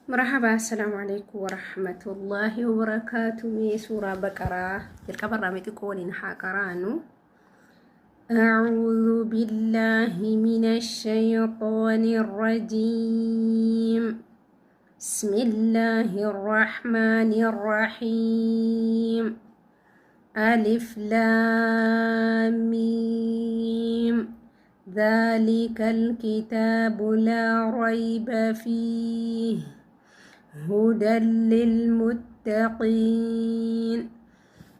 مرحبا السلام عليكم ورحمة الله وبركاته. سورة بقرة الكبر رامي تكونين حاكرانو. أعوذ بالله من الشيطان الرجيم. بسم الله الرحمن الرحيم. ألف لام ميم. ذلك الكتاب لا ريب فيه هدى للمتقين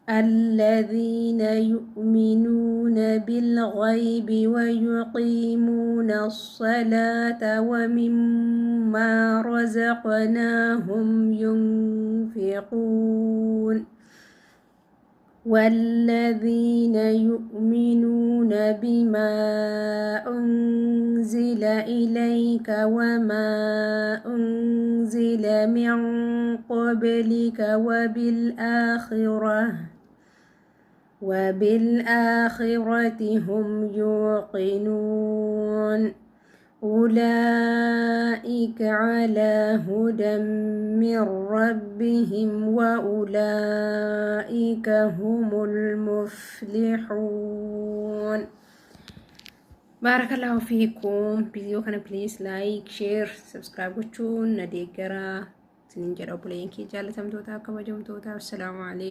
الذين يؤمنون بالغيب ويقيمون الصلاة ومما رزقناهم ينفقون والذين يؤمنون بما أنزل إليك وما أنزل من قبلك وبالآخرة هم يوقنون أولئك على هدى من ربهم وأولئك هم المفلحون. بارك الله فيكم. فيديو كان بليز لايك شير سبسكرايب وتشون نديقرا سننجر أبو لينكي جالة مدوتا كما جمتوتا. والسلام عليكم.